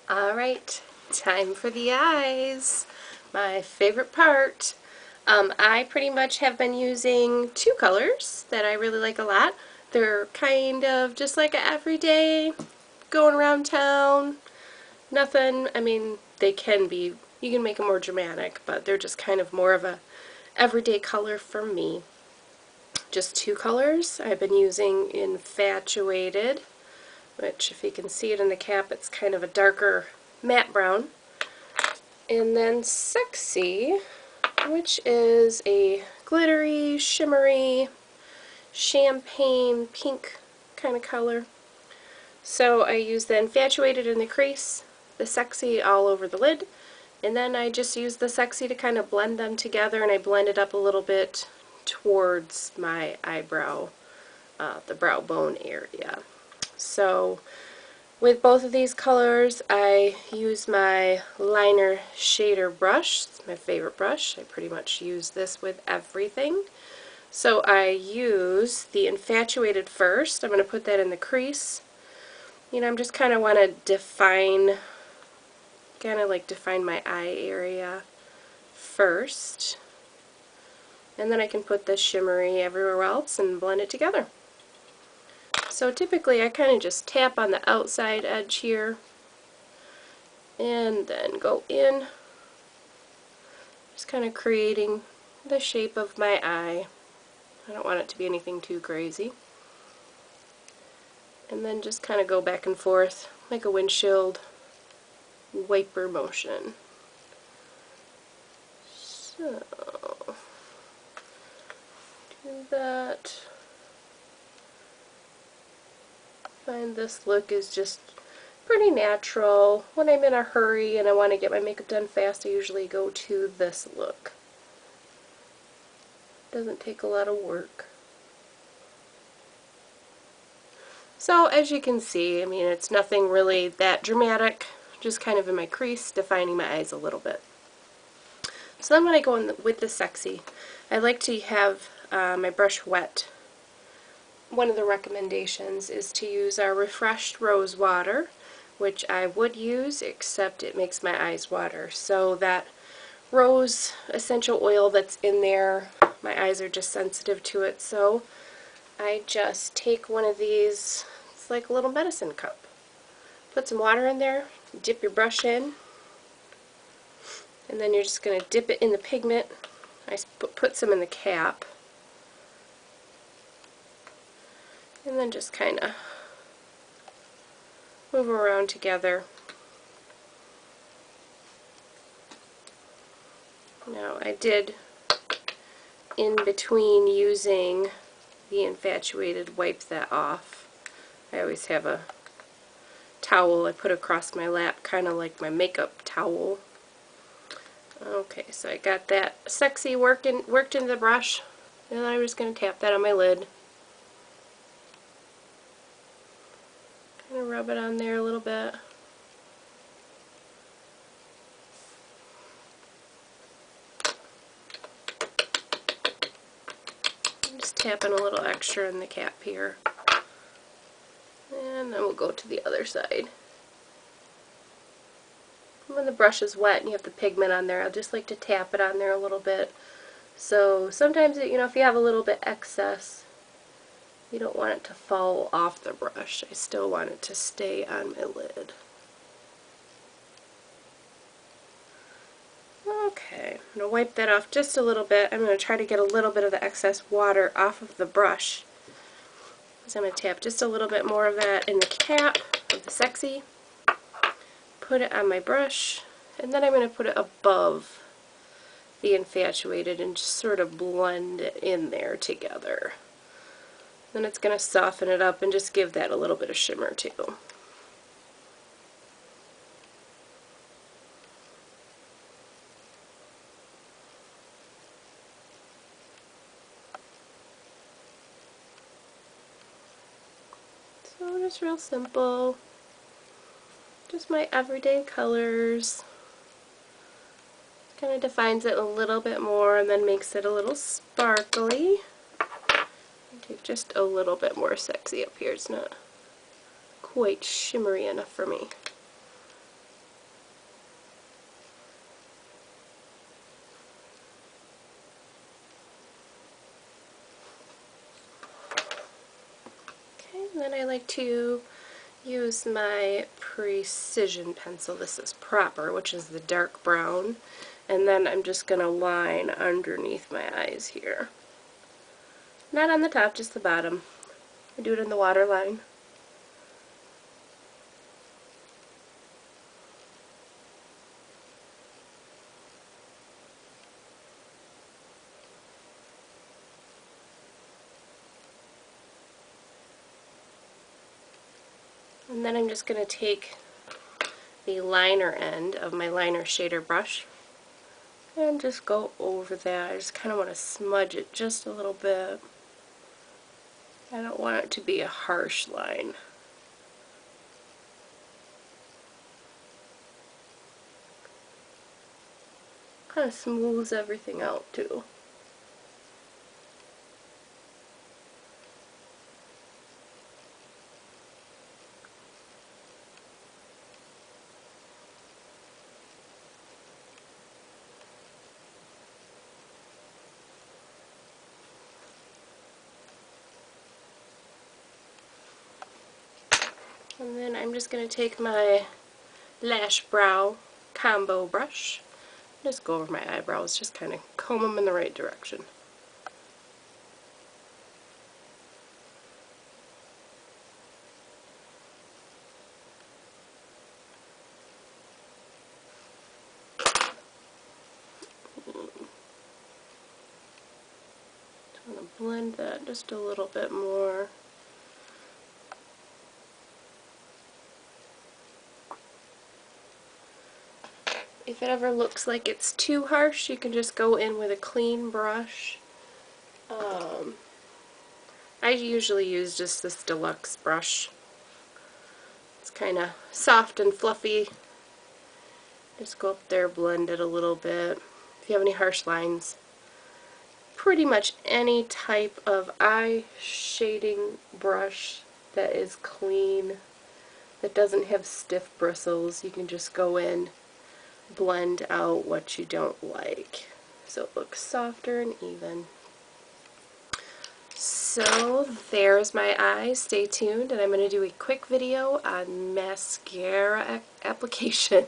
Alright, time for the eyes. My favorite part. I pretty much have been using two colors that I really like a lot. They're kind of just like an everyday going around town. Nothing, I mean, they can be, you can make them more dramatic, but they're just kind of more of a everyday color for me. Just two colors. I've been using Infatuated, which if you can see it in the cap, it's kind of a darker matte brown. And then Sexy, which is a glittery, shimmery, champagne pink kind of color. So I use the Infatuated in the crease, the Sexy all over the lid, and then I just use the Sexy to kind of blend them together, and I blend it up a little bit towards my eyebrow, the brow bone area. So with both of these colors, I use my liner shader brush. It's my favorite brush. I pretty much use this with everything. So I use the Infatuated first. I'm going to put that in the crease. You know, I'm just kind of want to define my eye area first. And then I can put the shimmery everywhere else and blend it together. So typically I kind of just tap on the outside edge here and then go in, just kind of creating the shape of my eye. I don't want it to be anything too crazy. And then just kind of go back and forth like a windshield wiper motion. So, do that. I find this look is just pretty natural. When I'm in a hurry and I want to get my makeup done fast, I usually go to this look. Doesn't take a lot of work. So as you can see, I mean, it's nothing really that dramatic, just kind of in my crease, defining my eyes a little bit. So then when I go in with the Sexy, I like to have my brush wet. One of the recommendations is to use our Refreshed Rose Water, which I would use, except it makes my eyes water. So that rose essential oil that's in there, my eyes are just sensitive to it, so I just take one of these, it's like a little medicine cup. Put some water in there, dip your brush in, and then you're just going to dip it in the pigment. I put some in the cap, and then just kind of move them around together. Now I did, in between using the Infatuated, wipe that off. I always have a towel I put across my lap, kind of like my makeup towel. Okay, so I got that Sexy worked into the brush, and I'm just going to tap that on my lid. Kind of rub it on there a little bit. I'm just tapping a little extra in the cap here. And then we'll go to the other side. When the brush is wet and you have the pigment on there, I just like to tap it on there a little bit. So sometimes, you know, if you have a little bit excess, you don't want it to fall off the brush. I still want it to stay on my lid. Okay, I'm going to wipe that off just a little bit. I'm going to try to get a little bit of the excess water off of the brush. So I'm going to tap just a little bit more of that in the cap of the Sexy. Put it on my brush, and then I'm going to put it above the Infatuated and just sort of blend it in there together. Then it's going to soften it up and just give that a little bit of shimmer too. So just real simple. Just my everyday colors. Kind of defines it a little bit more and then makes it a little sparkly. Take just a little bit more Sexy up here. It's not quite shimmery enough for me. then I like to use my Precision pencil. This is Proper, which is the dark brown. And then I'm just going to line underneath my eyes here. Not on the top, just the bottom. I do it in the waterline. And then I'm just going to take the liner end of my liner shader brush and just go over that. I just kind of want to smudge it just a little bit. I don't want it to be a harsh line. Kind of smooths everything out too. And then I'm just going to take my Lash Brow combo brush, just go over my eyebrows, just kind of comb them in the right direction. I'm going to blend that just a little bit more. If it ever looks like it's too harsh, you can just go in with a clean brush. I usually use just this deluxe brush. It's kind of soft and fluffy. Just go up there, blend it a little bit. If you have any harsh lines, pretty much any type of eye shading brush that is clean, that doesn't have stiff bristles, you can just go in, blend out what you don't like so it looks softer and even. So there's my eyes. Stay tuned, and I'm going to do a quick video on mascara application.